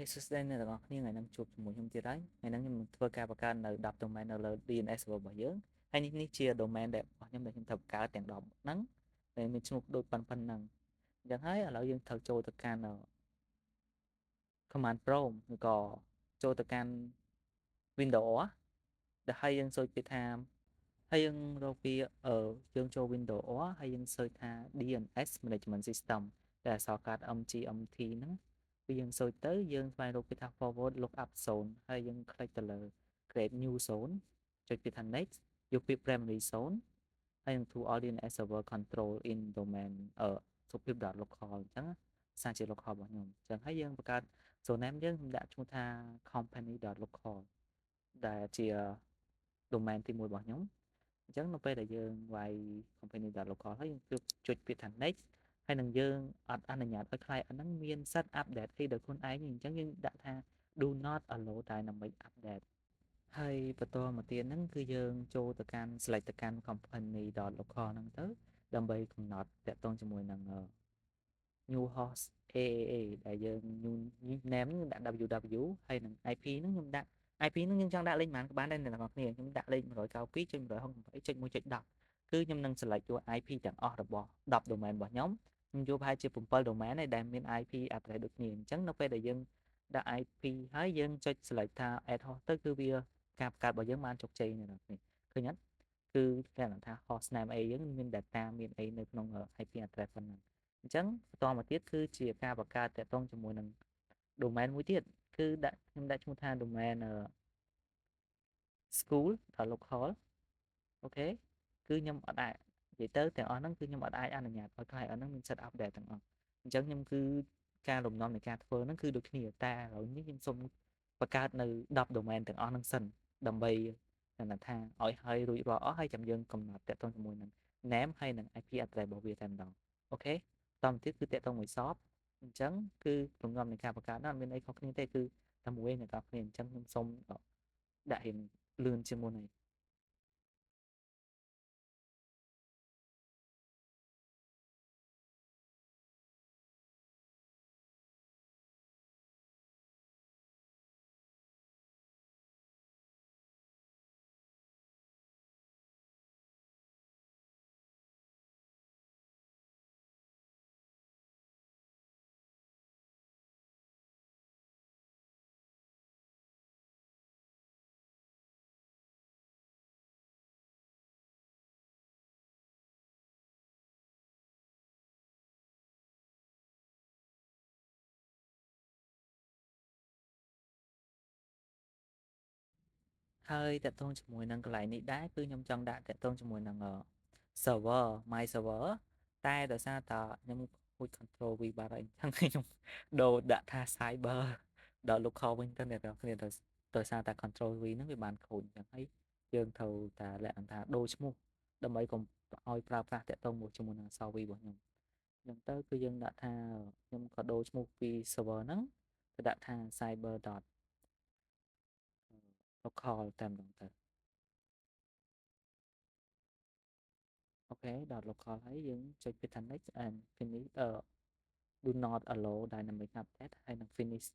Hey, sustain អ្នកទាំងអស់គ្នាថ្ងៃនេះជួបជាមួយខ្ញុំទៀតហើយថ្ងៃនេះខ្ញុំនឹងធ្វើការបង្កើតនៅ10 domain នៅលើ DNS server របស់យើងហើយនេះជា domain ដែលរបស់ខ្ញុំដែលខ្ញុំត្រូវបង្កើតទាំង10ហ្នឹងដែលមានឈ្មោះដូចប៉ុណ្ណឹងអញ្ចឹងហើយឥឡូវយើងត្រូវចូលទៅកាន់ command prompt ឬក៏ចូលទៅកាន់ Windows ដែលហើយយើងសូចពាក្យថាហើយយើងរកពាក្យយើងចូល Windows ហើយយើងសើចថា DNS Management System ដែលអក្សរកាត់ MGMT ហ្នឹងគឺយើងសូចទៅយើងស្វែងរកពាក្យថា forward lookup zone ហើយយើងคลิกទៅលើ create new zone ចុចពាក្យថា next យកពាក្យ primary zone ហើយនឹង to all DNS server control in domain សុភាព .local អញ្ចឹងសារជា local របស់ខ្ញុំអញ្ចឹងហើយយើងបង្កើត zone name យើងដាក់ឈ្មោះថា company.local ដែលជា domain ទី1របស់ខ្ញុំអញ្ចឹងនៅពេលដែលយើងវាយ company.local ហើយយើងចុចពាក្យថា next ហើយនឹងយើងអត់អនុញ្ញាតឲ្យ client ហ្នឹងមាន set update អីដោយខ្លួនឯងអញ្ចឹងយើងដាក់ថា do not allow dynamic update ហើយបន្តមកទៀតហ្នឹងគឺយើងចូលទៅកាន់ select ទៅកាន់ company.local ហ្នឹងទៅដើម្បីកំណត់តាក់ទងជាមួយនឹង new host AAA ដែលយើង new name ហ្នឹងដាក់ www ហើយនឹង IP ហ្នឹងខ្ញុំដាក់ IP ហ្នឹងខ្ញុំចង់ដាក់លេខប៉ុន្មានក៏បានដែរអ្នកនរគ្នាខ្ញុំដាក់លេខ 192.168.1.10 គឺខ្ញុំនឹង select យក IP ទាំងអស់របស់10 domain របស់ខ្ញុំយកប្រហែលជា7 domain ឯដែលមាន IP address ដូចគ្នាអញ្ចឹងនៅពេលដែលយើងដាក់ IP ហើយយើងចុច select ថា add host ទៅគឺវាការបង្កើតរបស់យើងបានជោគជ័យអ្នកនរគ្នាឃើញអត់គឺគេហៅថា host name អីយើងមាន data មានអីនៅក្នុង IP address ប៉ុណ្ណឹងអញ្ចឹងបន្តមកទៀតគឺជាការបង្កើតតាក់ទងជាមួយនឹង domain មួយទៀតគឺខ្ញុំដាក់ឈ្មោះថា domain school.local អូខេគឺខ្ញុំអត់អាចនិយាយទៅទាំងអស់ហ្នឹងគឺខ្ញុំអត់អាចអនុញ្ញាតឲ្យ client ហ្នឹងមាន set update ទាំងអស់អញ្ចឹងខ្ញុំគឺការលំនាំនៃការធ្វើហ្នឹងគឺដូចគ្នាតែឥឡូវនេះខ្ញុំសូមបង្កើតនៅ10 domain ទាំងអស់ហ្នឹងសិនដើម្បីថាឲ្យហើយរួចរាល់អស់ហើយចាំយើងកំណត់តាក់ទងជាមួយនឹង name ហើយនឹង IP address របស់វាតែម្ដងអូខេបន្តទៀតគឺតាក់ទងមួយ shop អញ្ចឹងគឺលំនាំនៃការបង្កើតហ្នឹងអត់មានអីខុសគ្នាទេគឺតែមួយអ្នកនរគ្នាអញ្ចឹងខ្ញុំសូមដាក់រៀងលឿនជាងមុនហើយហើយតាក់ទងជាមួយនឹងកន្លែងនេះដែរគឺខ្ញុំចង់ដាក់តាក់ទងជាមួយនឹង server my server តែដោយសារតែខ្ញុំហួច control V បាត់ហើយអញ្ចឹងខ្ញុំដូរដាក់ថា cyber .local វិញទៅអ្នកនរគ្នាដោយសារតែ control V ហ្នឹងវាបានខូចអញ្ចឹងហើយយើងត្រូវតែលក្ខណៈថាដូរឈ្មោះដើម្បីកុំឲ្យប្រើប្រាស់តាក់ទងជាមួយនឹង server V របស់ខ្ញុំអញ្ចឹងទៅគឺយើងដាក់ថាខ្ញុំក៏ដូរឈ្មោះពី server ហ្នឹងទៅដាក់ថា cyber .local តែម្ដងទៅអូខេ .local ហើយយើងចុចពាក្យថា next and finish do not allow dynamic update ហើយនឹង finish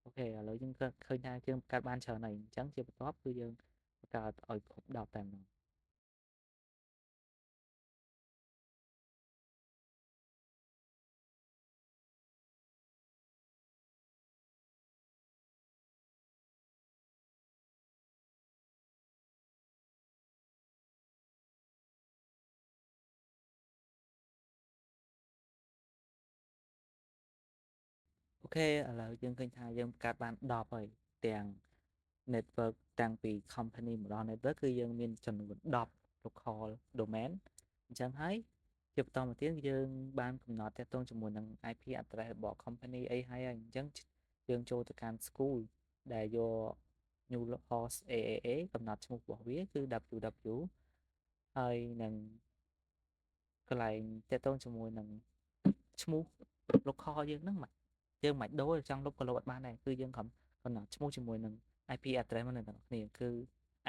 អូខេឥឡូវយើងឃើញថាយើងបង្កើតបានច្រើនហើយអញ្ចឹងជាបន្ទាប់គឺយើងបង្កើតឲ្យគ្រប់10តែម្ដងអូខេឥឡូវយើងឃើញថាយើងបង្កើតបាន10ហើយទាំង network តាំងពី company ម្ដង network គឺយើងមានចំនួន10 local domain អញ្ចឹងហើយជាបន្តមកទៀតយើងបានកំណត់តាក់ទងជាមួយនឹង IP address របស់ company អីហើយអញ្ចឹងយើងចូលទៅកាន់ school ដែលយក new host AAA កំណត់ឈ្មោះរបស់វាគឺ www ហើយនឹងកន្លែងតាក់ទងជាមួយនឹងឈ្មោះ local យើងហ្នឹងយើងមិនដូរចង់លុបក៏លុបអត់បានដែរគឺយើងកំណត់ឈ្មោះជាមួយនឹង IP address មកនៅទាំងគ្នាគឺ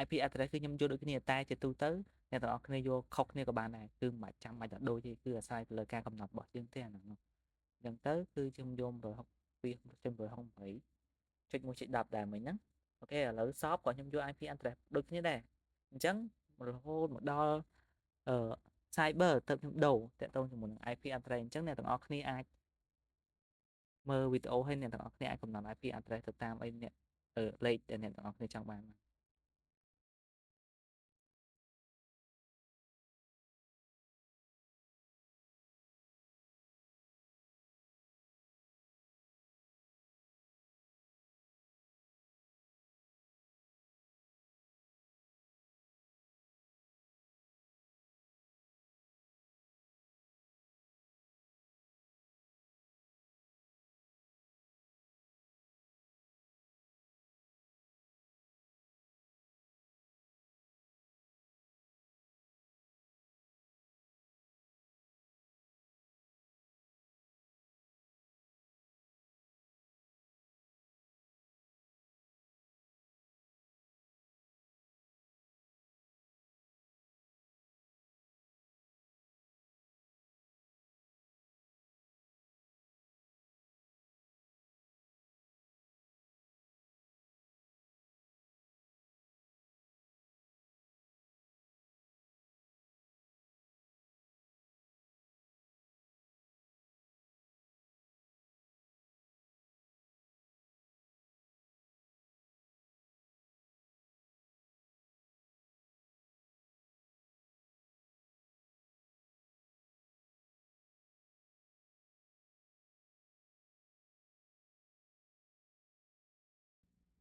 IP address គឺខ្ញុំយកដូចគ្នាតែជាទូទៅអ្នកទាំងអស់គ្នាយកខុសគ្នាក៏បានដែរគឺមិនចាំបាច់តែដូចទេគឺអាស្រ័យទៅលើការកំណត់របស់យើងទេអាហ្នឹងអញ្ចឹងទៅគឺខ្ញុំយក160 12.168 ចុច1ចុច10ដែរមិញហ្នឹងអូខេឥឡូវសបក៏ខ្ញុំយក IP address ដូចគ្នាដែរអញ្ចឹងរហូតមកដល់cyber ទៅខ្ញុំដូរតាក់ទងជាមួយនឹង IP address អញ្ចឹងអ្នកទាំងអស់គ្នាអាចមើលវីដេអូហើយអ្នកទាំងអស់គ្នាអាចកំណត់ IP address ទៅតាមអីអ្នកលេខដែលអ្នកទាំងអស់គ្នាចង់បាន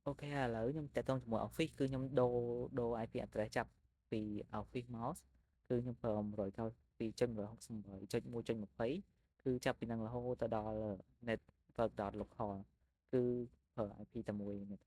អូខេឥឡូវខ្ញុំតាក់ទងជាមួយ Office គឺខ្ញុំដូរ IP address ចាប់ពី Office Mouse គឺខ្ញុំប្រើ192.168.1.20 គឺចាប់ពីនឹងរហូតទៅដល់ network.local គឺប្រើ IP តែមួយនេះ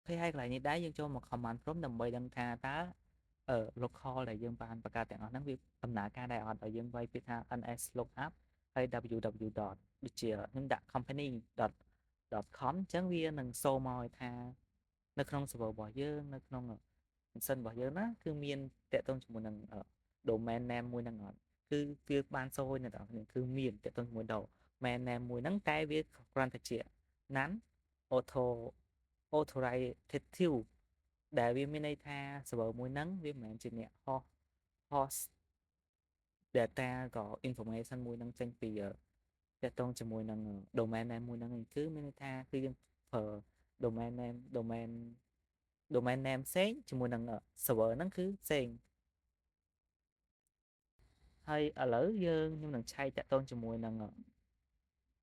ពេលហើយកន្លែងនេះដែរយើងចូលមក command prompt ដើម្បីដឹងថាតើlocal ដែលយើងបានបង្កើតទាំងអស់ហ្នឹងវាដំណើរការដែរអត់ឲ្យយើងវាយពាក្យថា ns lookup ហើយ www. ដូចជាខ្ញុំដាក់ company.com អញ្ចឹងវានឹងសូមមកថានៅក្នុង server របស់យើងនៅក្នុង machine របស់យើងណាគឺមានតាក់ទងជាមួយនឹង domain name មួយហ្នឹងអត់គឺវាបានសូមអ្នកទាំងអស់គ្នាគឺមានតាក់ទងជាមួយ domain name មួយហ្នឹងតែវាគ្រាន់តែជា non authoritative ដែលវាមានន័យថា server មួយហ្នឹងវាមិនមែនជាអ្នកhost data ក៏ information មួយហ្នឹងចេញពីតាក់ទងជាមួយនឹង domain name មួយហ្នឹងគឺមានន័យថាគឺយើងប្រើ domain name ផ្សេងជាមួយនឹង server ហ្នឹងគឺផ្សេងហើយឥឡូវខ្ញុំនឹងឆែកតាក់ទងជាមួយនឹង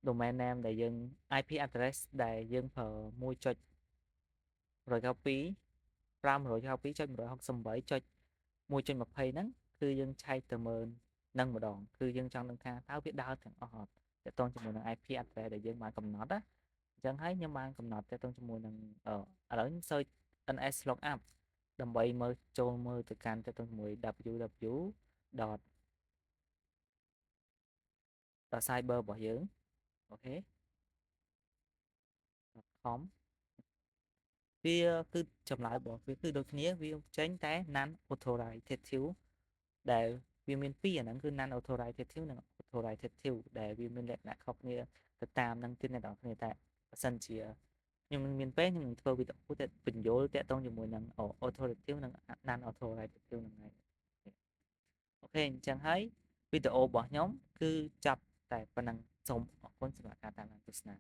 domain name ដែលយើង IP address ដែលយើងប្រើ192.592.168.1.20 ហ្នឹងគឺយើងឆែកទៅមើលនឹងម្ដងគឺយើងចង់ដឹងថាតើវាដើរទាំងអស់អត់តាក់ទងជាមួយនឹង IP address ដែលយើងបានកំណត់ណាអញ្ចឹងហើយខ្ញុំបានកំណត់តាក់ទងជាមួយនឹងឥឡូវខ្ញុំ search ns lookup ដើម្បីចូលមើលទៅកាន់តាក់ទងជាមួយ www.cyber របស់យើងអូខេ .com វាគឺចម្លើយរបស់វាគឺដូចគ្នាវាចេញតែ non authoritative ដែលវាមានពីរអាហ្នឹងគឺ non authoritative និង authoritative ដែលវាមានលក្ខណៈខុសគ្នាទៅតាមនឹងទៀតអ្នកនរគ្នាតែបើសិនជាខ្ញុំមានពេលខ្ញុំនឹងធ្វើវីដេអូទៅបញ្យល់តាក់ទងជាមួយនឹង authoritative និង non authoritative ហ្នឹងហើយអូខេអញ្ចឹងហើយវីដេអូរបស់ខ្ញុំគឺចាប់តែប៉ុណ្ណឹងសូមអរគុណសម្រាប់ការតាមដានទស្សនា